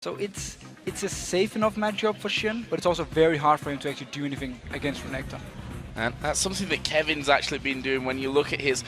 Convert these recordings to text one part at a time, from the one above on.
So it's a safe enough matchup for Shin, but it's also very hard for him to actually do anything against Renekton. And that's something that Kevin's actually been doing when you look at his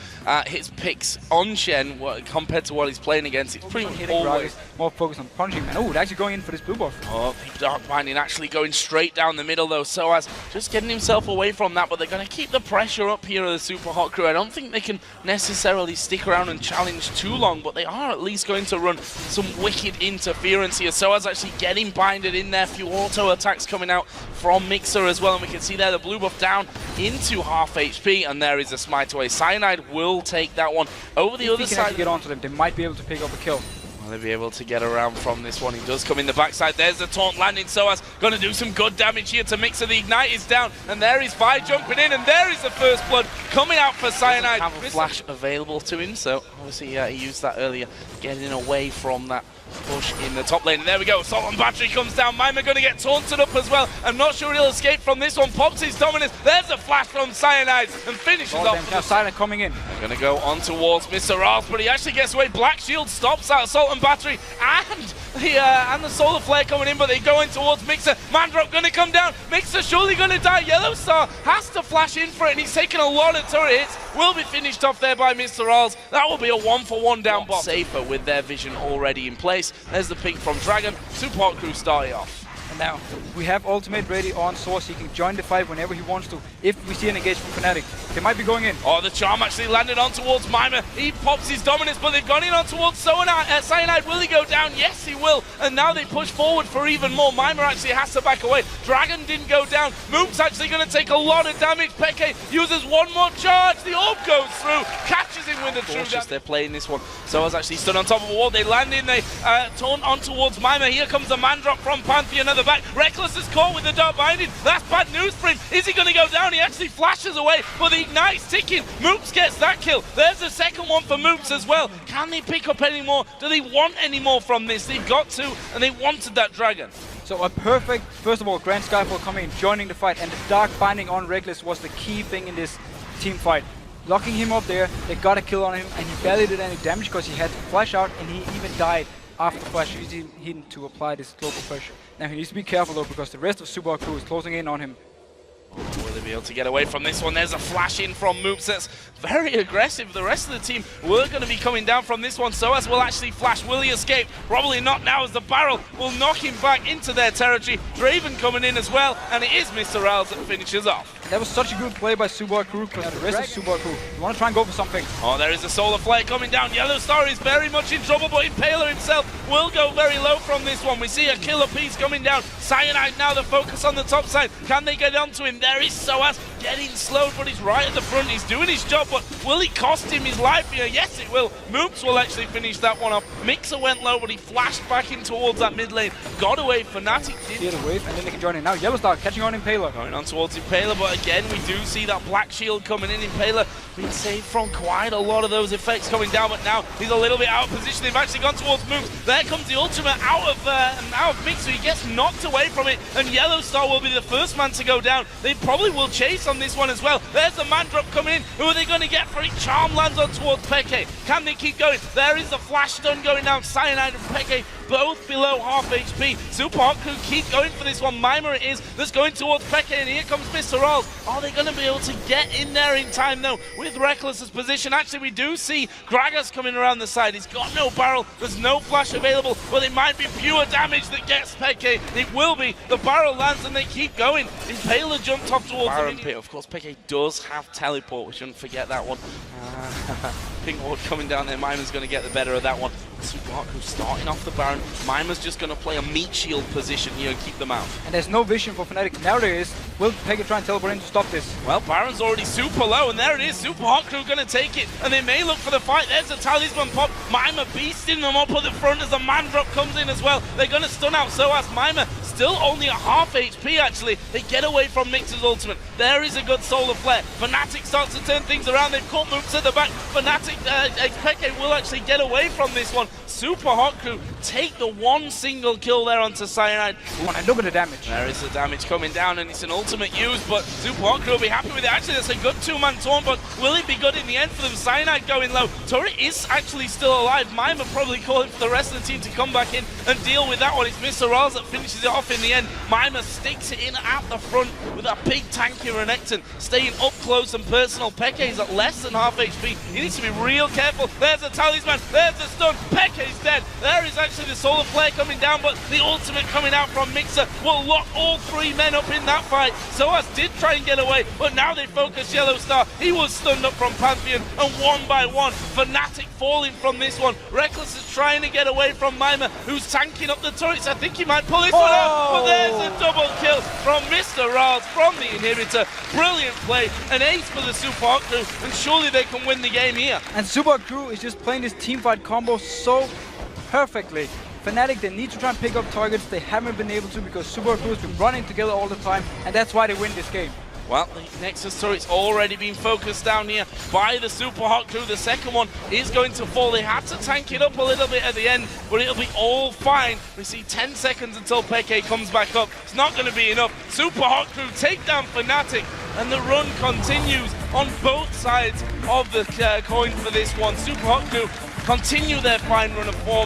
picks on Shen compared to what he's playing against. It's pretty much always more focused on punching. And oh, they're actually going in for this blue buff. Oh, Dark Binding actually going straight down the middle though. SOAS just getting himself away from that, but they're going to keep the pressure up here of the Super Hot Crew. I don't think they can necessarily stick around and challenge too long, but they are at least going to run some wicked interference here. SOAS actually getting binded in there. Few auto attacks coming out from Mixer as well, and we can see there the blue buff down into half HP, and there is a smite away. Cyanide will take that one over the other side. If he can get onto them, they might be able to pick up a kill. Will they be able to get around from this one? He does come in the backside. There's the taunt landing. SOAS going to do some good damage here to Mixer. The Ignite is down, and there is Vi jumping in, and there is the first blood coming out for Cyanide. Have a flash available to him, so obviously he used that earlier, getting away from that push in the top lane. And there we go, Assault and Battery comes down. Mima going to get taunted up as well. I'm not sure he'll escape from this one. Pops his dominance. There's a flash from Cyanide and finishes off. Now Cyanide coming in. They're going to go on towards Mr. Ralph, but he actually gets away. Black Shield stops that Assault and Battery and the Solar Flare coming in, but they go in towards Mixer. Mandrop going to come down. Mixer surely going to die. Yellow Star has to flash in for it, and he's taken a lot of turret hits. Will be finished off there by Mr. Ralph. That will be a 1-for-1 down bot. Safer with their vision already in place. There's the ping from Dragon. Super Hot Crew starting off. And now we have ultimate ready on Source. He can join the fight whenever he wants to. If we see an engagement from Fnatic, they might be going in. Oh, the charm actually landed on towards Mima. He pops his dominance, but they've gone in on towards Cyanide. Will he go down? Yes, he will. And now they push forward for even more. Mima actually has to back away. Dragon didn't go down. Moop's actually going to take a lot of damage. Peke uses one more charge. The orb goes through, catches him with the true damage. They're playing this one. SOAS actually stood on top of a wall. They land in. They taunt on towards Mima. Here comes the man drop from Pantheon at the back. Reckless is caught with the Dark Binding. That's bad news for him. Is he going to go down? He actually flashes away, but the Ignite's ticking. Moops gets that kill. There's the second one for Moops as well. Can they pick up any more? Do they want any more from this? They've got to, and they wanted that Dragon. So a perfect, first of all, Grand Skyfall coming in, joining the fight, and the Dark Binding on Reckless was the key thing in this team fight. Locking him up there, they got a kill on him, and he barely did any damage because he had to flash out, and he even died after flash using him to apply this global pressure. Now he needs to be careful though, because the rest of Super Hot Crew is closing in on him. Will they be able to get away from this one? There's a flash in from Moops. That's very aggressive. The rest of the team were going to be coming down from this one. SOAS will actually flash. Will he escape? Probably not now, as the barrel will knock him back into their territory. Draven coming in as well, and it is Mr. Ralph that finishes off. That was such a good play by Super Hot Crew, because the rest of Super Hot Crew, you want to try and go for something. Oh, there is a Solar Flare coming down. Yellow Star is very much in trouble, but Impaler himself will go very low from this one. We see a killer piece coming down. Cyanide now the focus on the top side. Can they get onto him? There is SOAS getting slowed, but he's right at the front. He's doing his job, but will he cost him his life here? Yes, it will. Moops will actually finish that one off. Mixer went low, but he flashed back in towards that mid lane. Got away. Fnatic did. Get a wave, and then they can join in. Now Yellow Star catching on Impaler. Going on towards Impaler, but again, we do see that Black Shield coming in. Impaler being saved from quite a lot of those effects coming down, but now he's a little bit out of position. They've actually gone towards Moops. There comes the ultimate out of Mixer. He gets knocked away from it, and Yellow Star will be the first man to go down. They probably will chase on this one as well. There's the man drop coming in. Who are they going to get for it? Charm lands on towards Peke. Can they keep going? There is the flash stun going down. Cyanide and Peke both below half HP. Super Hot Crew keep going for this one. Mima it is that's going towards Peke, and here comes Mr. Ralph. Are they going to be able to get in there in time though with Reckless's position? Actually, we do see Gragas coming around the side. He's got no barrel. There's no flash available, but it might be pure damage that gets Peke. It will be. The barrel lands and they keep going. Impaler jumped off towards the pit. Of course, Peke does have teleport. We shouldn't forget that one. Pink Ward coming down there. Mima's going to get the better of that one. Super Hot Crew starting off the Baron. Mima's just going to play a meat shield position here and keep them out. And there's no vision for Fnatic. Now there is. Will Peke try and teleport in to stop this? Well, Baron's already super low, and there it is. Super Hot Crew going to take it, and they may look for the fight. There's the talisman pop. Mima beasting them up at the front as the man drop comes in as well. They're going to stun out SOAS. Mima still only at half HP actually. They get away from Mixer's ultimate. There is a good solar flare. Fnatic starts to turn things around. They've caught Moops at the back. Fnatic, Peke will actually get away from this one. Super Hot Crew take the one single kill there onto Cyanide. And look at the damage. There is the damage coming down, and it's an ultimate use, but Super Hot Crew will be happy with it. Actually, that's a good two-man taunt, but will it be good in the end for them? Cyanide going low. Turret is actually still alive. Mime are probably calling for the rest of the team to come back in and deal with that one. It's Mr. Raz that finishes it off in the end. Mime sticks it in at the front with a big tanky Renekton, staying up close and personal. Peke's at less than half HP. He needs to be real careful. There's a talisman. There's the stun. Peke's dead. There is actually the solar flare coming down, but the ultimate coming out from Mixer will lock all three men up in that fight. Zoas did try and get away, but now they focus Yellow Star. He was stunned up from Pantheon, and one by one, Fnatic falling from this one. Reckless is trying to get away from Mima, who's tanking up the turrets. I think he might pull this one out, but there's a double kill from Mr. Raz from the inhibitor. Brilliant play, an ace for the Super Hot Crew, and surely they can win the game here. And Super Crew is just playing this teamfight combo so perfectly. Fnatic, they need to try and pick up targets. They haven't been able to because Super Crew has been running together all the time, and that's why they win this game. Well, the Nexus turret's already been focused down here by the Super Hot Crew. The second one is going to fall. They had to tank it up a little bit at the end, but it'll be all fine. We see 10 seconds until Peke comes back up. It's not going to be enough. Super Hot Crew take down Fnatic, and the run continues on both sides of the coin for this one. Super Hot Crew continue their fine run of form.